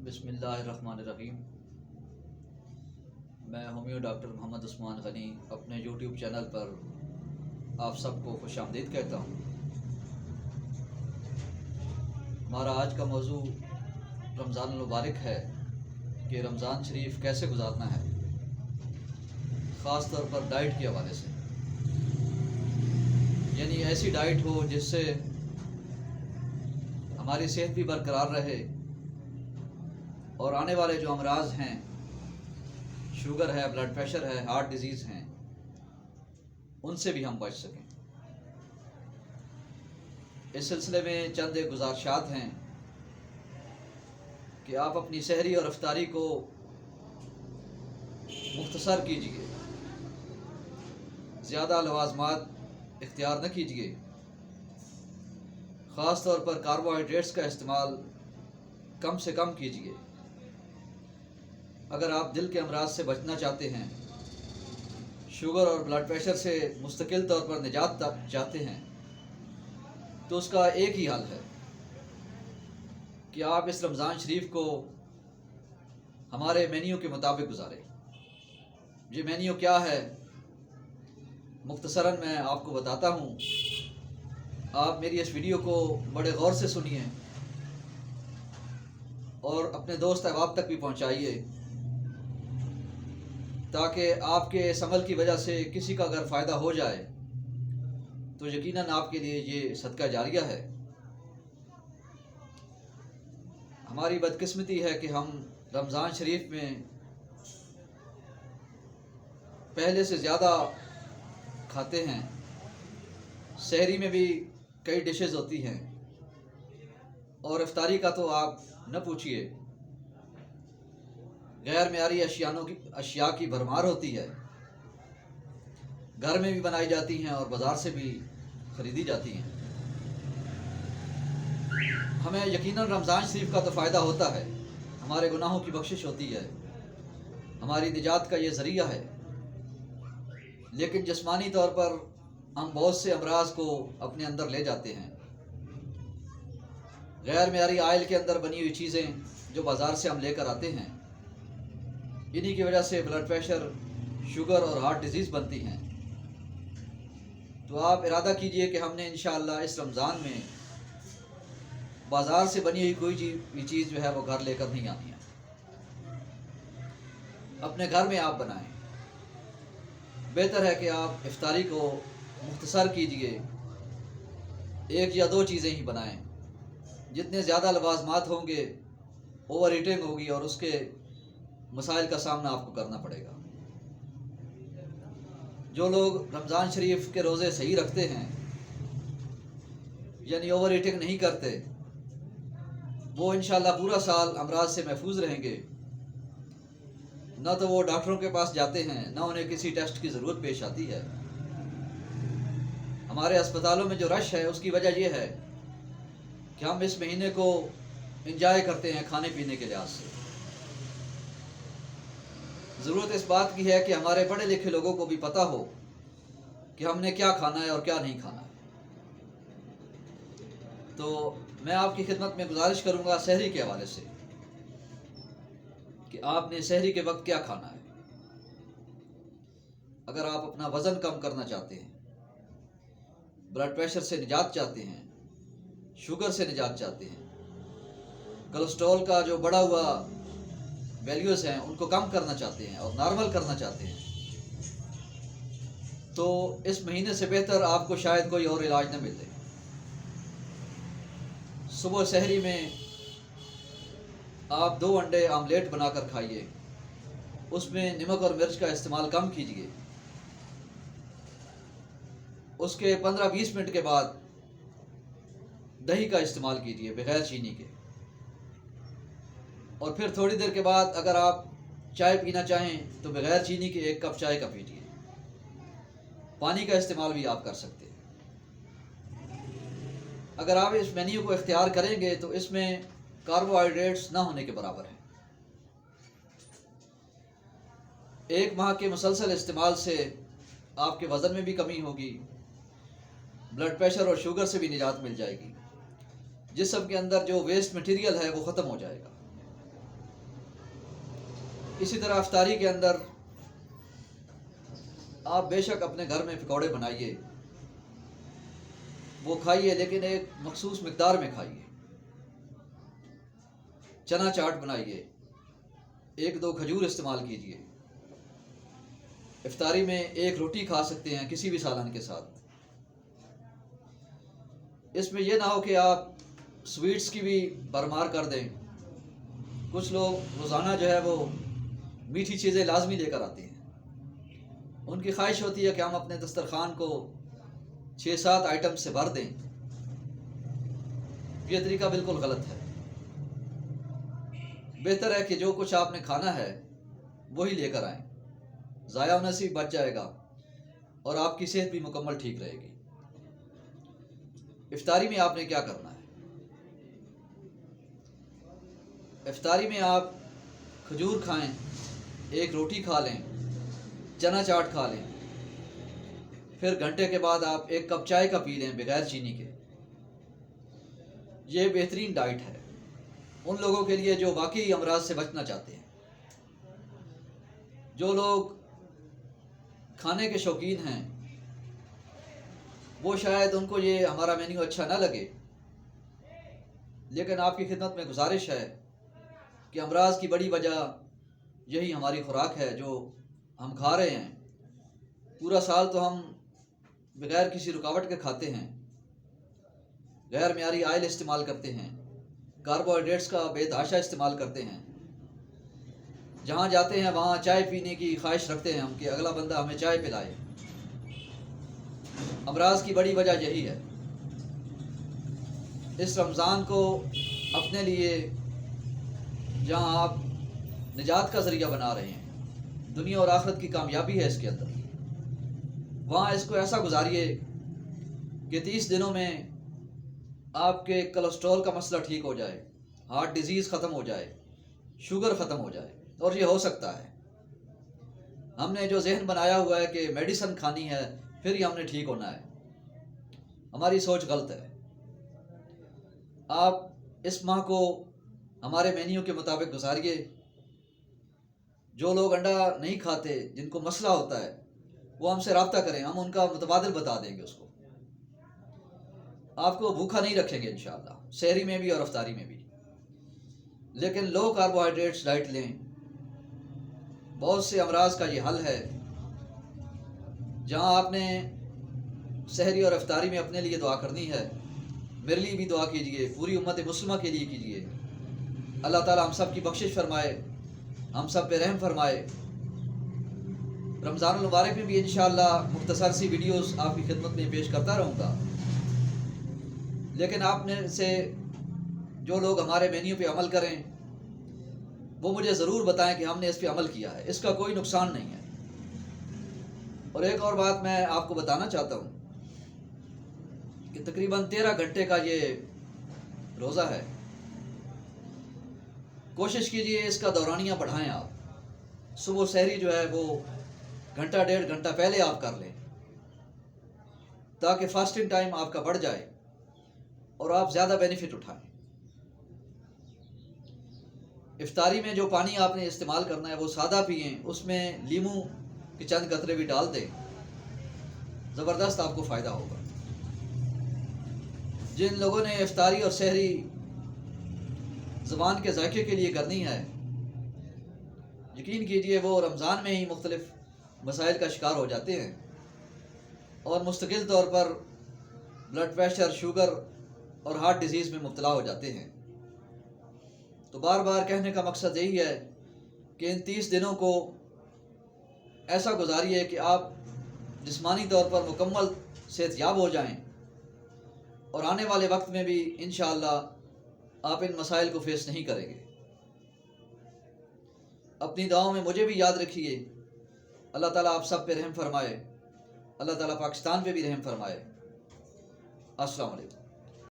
بسم اللہ الرحمن الرحیم۔ میں ہومیو ڈاکٹر محمد عثمان غنی اپنے یوٹیوب چینل پر آپ سب کو خوش آمدید کہتا ہوں۔ ہمارا آج کا موضوع رمضان المبارک ہے کہ رمضان شریف کیسے گزارنا ہے، خاص طور پر ڈائٹ کے حوالے سے، یعنی ایسی ڈائٹ ہو جس سے ہماری صحت بھی برقرار رہے اور آنے والے جو امراض ہیں، شوگر ہے، بلڈ پریشر ہے، ہارٹ ڈیزیز ہیں، ان سے بھی ہم بچ سکیں۔ اس سلسلے میں چند ایک گزارشات ہیں کہ آپ اپنی سحری اور افطاری کو مختصر کیجیے، زیادہ لوازمات اختیار نہ کیجیے، خاص طور پر کاربوہائیڈریٹس کا استعمال کم سے کم کیجیے۔ اگر آپ دل کے امراض سے بچنا چاہتے ہیں، شوگر اور بلڈ پریشر سے مستقل طور پر نجات چاہتے ہیں، تو اس کا ایک ہی حل ہے کہ آپ اس رمضان شریف کو ہمارے مینیو کے مطابق گزاریں۔ یہ مینیو کیا ہے، مختصراً میں آپ کو بتاتا ہوں۔ آپ میری اس ویڈیو کو بڑے غور سے سنیے اور اپنے دوست احباب تک بھی پہنچائیے، تاکہ آپ کے اس عمل کی وجہ سے کسی کا اگر فائدہ ہو جائے تو یقیناً آپ کے لیے یہ صدقہ جاریہ ہے۔ ہماری بدقسمتی ہے کہ ہم رمضان شریف میں پہلے سے زیادہ کھاتے ہیں۔ سحری میں بھی کئی ڈشز ہوتی ہیں اور افطاری کا تو آپ نہ پوچھئے، غیر معیاری اشیاء کی بھرمار ہوتی ہے، گھر میں بھی بنائی جاتی ہیں اور بازار سے بھی خریدی جاتی ہیں۔ ہمیں یقیناً رمضان شریف کا تو فائدہ ہوتا ہے، ہمارے گناہوں کی بخشش ہوتی ہے، ہماری نجات کا یہ ذریعہ ہے، لیکن جسمانی طور پر ہم بہت سے امراض کو اپنے اندر لے جاتے ہیں۔ غیر معیاری آئل کے اندر بنی ہوئی چیزیں جو بازار سے ہم لے کر آتے ہیں، انہی کی وجہ سے بلڈ پریشر، شوگر اور ہارٹ ڈیزیز بنتی ہیں۔ تو آپ ارادہ کیجئے کہ ہم نے انشاءاللہ اس رمضان میں بازار سے بنی ہوئی کوئی چیز جو ہے وہ گھر لے کر نہیں آنی ہے، اپنے گھر میں آپ بنائیں۔ بہتر ہے کہ آپ افطاری کو مختصر کیجئے، ایک یا دو چیزیں ہی بنائیں۔ جتنے زیادہ لوازمات ہوں گے، اوور ایٹنگ ہوگی اور اس کے مسائل کا سامنا آپ کو کرنا پڑے گا۔ جو لوگ رمضان شریف کے روزے صحیح رکھتے ہیں، یعنی اوور ایٹنگ نہیں کرتے، وہ انشاءاللہ پورا سال امراض سے محفوظ رہیں گے۔ نہ تو وہ ڈاکٹروں کے پاس جاتے ہیں، نہ انہیں کسی ٹیسٹ کی ضرورت پیش آتی ہے۔ ہمارے اسپتالوں میں جو رش ہے، اس کی وجہ یہ ہے کہ ہم اس مہینے کو انجوائے کرتے ہیں کھانے پینے کے لحاظ سے۔ ضرورت اس بات کی ہے کہ ہمارے پڑھے لکھے لوگوں کو بھی پتہ ہو کہ ہم نے کیا کھانا ہے اور کیا نہیں کھانا ہے۔ تو میں آپ کی خدمت میں گزارش کروں گا سحری کے حوالے سے کہ آپ نے سحری کے وقت کیا کھانا ہے۔ اگر آپ اپنا وزن کم کرنا چاہتے ہیں، بلڈ پریشر سے نجات چاہتے ہیں، شوگر سے نجات چاہتے ہیں، کولیسٹرول کا جو بڑا ہوا ویلیوز ہیں ان کو کم کرنا چاہتے ہیں اور نارمل کرنا چاہتے ہیں، تو اس مہینے سے بہتر آپ کو شاید کوئی اور علاج نہ ملے۔ صبح سحری میں آپ 2 انڈے آملیٹ بنا کر کھائیے، اس میں نمک اور مرچ کا استعمال کم کیجیے۔ اس کے 15-20 منٹ کے بعد دہی کا استعمال کیجیے بغیر چینی کے، اور پھر تھوڑی دیر کے بعد اگر آپ چائے پینا چاہیں تو بغیر چینی کے 1 کپ چائے کا پیجیے۔ پانی کا استعمال بھی آپ کر سکتے ہیں۔ اگر آپ اس مینیو کو اختیار کریں گے تو اس میں کاربوہائیڈریٹس نہ ہونے کے برابر ہیں۔ 1 ماہ کے مسلسل استعمال سے آپ کے وزن میں بھی کمی ہوگی، بلڈ پریشر اور شوگر سے بھی نجات مل جائے گی، جسم کے اندر جو ویسٹ مٹیریل ہے وہ ختم ہو جائے گا۔ इसी तरह इफ्तारी के अंदर आप बेशक अपने घर में पकौड़े बनाइए, वो खाइए, लेकिन एक मखसूस मिकदार में खाइए। चना चाट बनाइए, 1-2 खजूर इस्तेमाल कीजिए। इफ्तारी में 1 रोटी खा सकते हैं किसी भी सालन के साथ। इसमें यह ना हो कि आप स्वीट्स की भी भरमार कर दें। कुछ लोग रोज़ाना जो है वो मीठी चीज़ें लाजमी लेकर आते हैं। उनकी ख्वाहिश होती है कि हम अपने दस्तरखान को 6-7 आइटम से भर दें। ये तरीका बिल्कुल गलत है। बेहतर है कि जो कुछ आपने खाना है वही लेकर आएं, ज़ाया होने से भी बच जाएगा और आपकी सेहत भी मुकम्मल ठीक रहेगी। इफ्तारी में आपने क्या करना है? इफ्तारी में आप खजूर खाएं, 1 रोटी खा लें, चना चाट खा लें, फिर घंटे के बाद आप 1 कप चाय का पी लें बगैर चीनी के। ये बेहतरीन डाइट है उन लोगों के लिए जो वाकई अमराज से बचना चाहते हैं। जो लोग खाने के शौकीन हैं वो शायद उनको ये हमारा मेन्यू अच्छा ना लगे, लेकिन आपकी खिदमत में गुजारिश है कि अमराज की बड़ी वजह यही हमारी खुराक है जो हम खा रहे हैं। पूरा साल तो हम बगैर किसी रुकावट के खाते हैं, गैर मियारी आयल इस्तेमाल करते हैं, कार्बोहाइड्रेट्स का बेतहाशा इस्तेमाल करते हैं। जहाँ जाते हैं वहाँ चाय पीने की ख्वाहिश रखते हैं हम कि अगला बंदा हमें चाय पिलाए। अमराज की बड़ी वजह यही है। इस रमज़ान को अपने लिए जहाँ आप निजात का ज़रिया बना रहे हैं, दुनिया और आखिरत की कामयाबी है इसके अंदर, वहाँ इसको ऐसा गुजारिए कि 30 दिनों में आपके कोलेस्ट्रॉल का मसला ठीक हो जाए, हार्ट डिजीज़ ख़त्म हो जाए, शुगर ख़त्म हो जाए। और ये हो सकता है। हमने जो जहन बनाया हुआ है कि मेडिसिन खानी है फिर ही हमने ठीक होना है, हमारी सोच गलत है। आप इस माह को हमारे मेन्यू के मुताबिक गुजारिए। जो लोग अंडा नहीं खाते, जिनको मसला होता है, वो हमसे रब्ता करें, हम उनका मुतबादिल बता देंगे उसको। आपको भूखा नहीं रखेंगे इंशाअल्लाह, सहरी में भी और इफ्तारी में भी। लेकिन लो कार्बोहाइड्रेट्स डाइट लें। बहुत से अमराज का ये हल है। जहाँ आपने सहरी और इफ्तारी में अपने लिए दुआ करनी है, मेरे लिए भी दुआ कीजिए, पूरी उम्मत मुस्लिमा के लिए कीजिए। अल्लाह ताला हम सब की बख्शिश फरमाए, हम सब पे रहम फरमाए। रमज़ान मुबारक में भी इंशाअल्लाह मुख्तसर सी वीडियोस आपकी खिदमत में पेश करता रहूँगा। लेकिन आपने से जो लोग हमारे मेन्यू पे अमल करें वो मुझे ज़रूर बताएं कि हमने इस पे अमल किया है, इसका कोई नुकसान नहीं है। और एक और बात मैं आपको बताना चाहता हूँ कि तकरीबन 13 घंटे का ये रोज़ा है। कोशिश कीजिए इसका दौरानिया बढ़ाएं। आप सुबह सहरी जो है वो घंटा 1.5 घंटा पहले आप कर लें, ताकि फास्टिंग टाइम आपका बढ़ जाए और आप ज़्यादा बेनिफिट उठाएं। इफ्तारी में जो पानी आपने इस्तेमाल करना है वो सादा पिएं, उसमें लीमू के चंद कतरे भी डाल दें, ज़बरदस्त आपको फ़ायदा होगा। जिन लोगों ने इफ्तारी और सहरी ज़ुबान के जायके के लिए करनी है, यकीन कीजिए वो रमज़ान में ही मुख्तलिफ मसाइल का शिकार हो जाते हैं और मुस्तकिल तौर पर ब्लड प्रेशर, शुगर और हार्ट डिजीज़ में मुब्तला हो जाते हैं। तो बार बार कहने का मकसद यही है कि इन 30 दिनों को ऐसा गुजारिए कि आप जिस्मानी तौर पर मुकम्मल सेहतयाब हो जाएं और आने वाले वक्त में भी इंशाअल्लाह आप इन मसाइल को फेस नहीं करेंगे। अपनी दुआओं में मुझे भी याद रखिए। अल्लाह ताला आप सब पे रहम फरमाए, अल्लाह ताला पाकिस्तान पे भी रहम फरमाए। अस्सलाम वालेकुम।